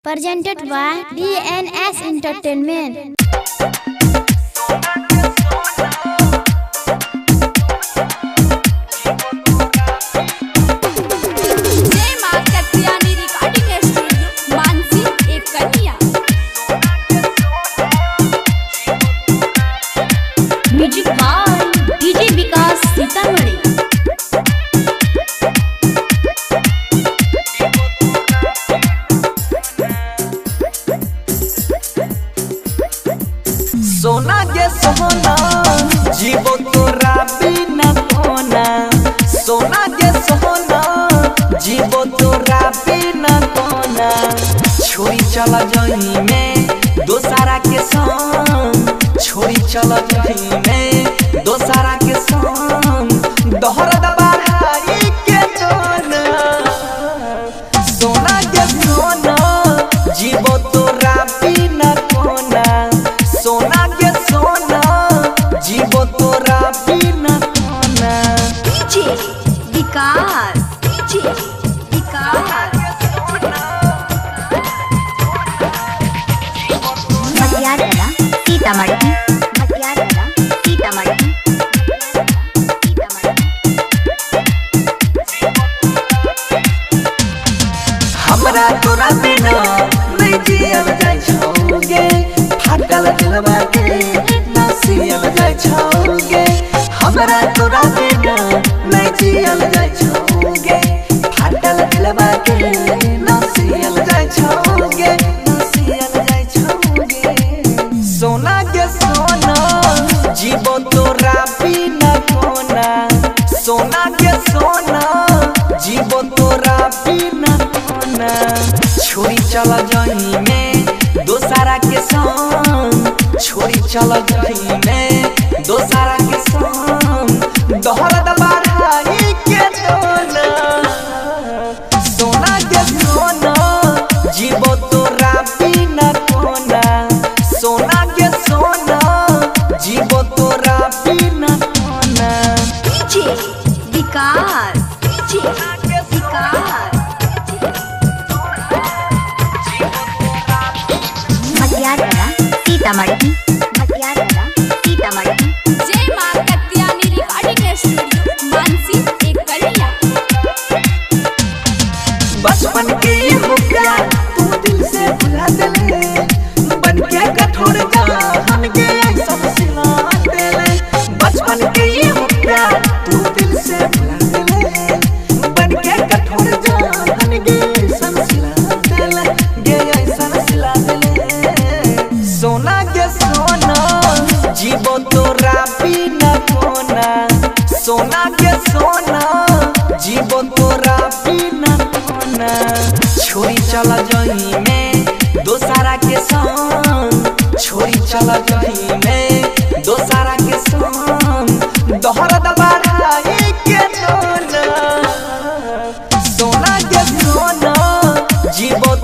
Presented by DNS Entertainment. Music by DJ Vikas Sitamarhi. सोना के सोना जीवो तोरा बिना कोना, सोना के सोना जीवो तोरा बिना कोना। छोड़ी चला जही में दोसारा के संग, छोड़ी चला जही में दोसारा के संग। दोहर दबाई के जोना, सोना के सोना जीवो तोरा बिना कोना, सोना के सोना जीवो तोरा बिना कोना। डीजे विकास, डीजे विकास। मटियाला सीतामढ़ी, मटियाला सीतामढ़ी। हमरा तोरा बिना नहीं जियल जाय छौगे, फाटल दिलवा के ना सियल जाय छौगे। हमरा तोरा बिना नहीं जियल जाय छौगे, फाटल दिलवा के ना सियल जाय छौगे, ना सियल जाय छौगे। सोना के सोना जीवो तोरा बिना कोना, सोना के सोना जीवो तोरा बिना कोना। छोड़ी चला जही में दोसारा के संग, छोड़ी चला जही में दोसारा के संग। दोहर दबाई के जोना, सोना के सोना जीवो तोरा बिना कोना, सोना के सोना जीवो तोरा बिना कोना। डीजे विकास, डीजे विकास। मटियाला सीतामढ़ी, मटियाला सीतामढ़ी। जय मां कत्यानी रिकॉर्डिंग स्टूडियो मानसी एक कलिया। बचपन के हो प्यार तू दिल से भुला देले, बन के कठोर जान के सब सिला देले। बचपन के हो प्यार तू दिल से भुला देले, बन के कठोर जान के सब सिला देले, गे सब सिला देले। सोना के सोना जीवो तोरा बिना कोना, सोना के सोना जीवो तोरा बिना कोना। छोड़ी चला जही में दोसारा के संग, छोड़ी चला जही में दोसारा के संग। दोहर दबाई के जोना, सोना के सोना जीवो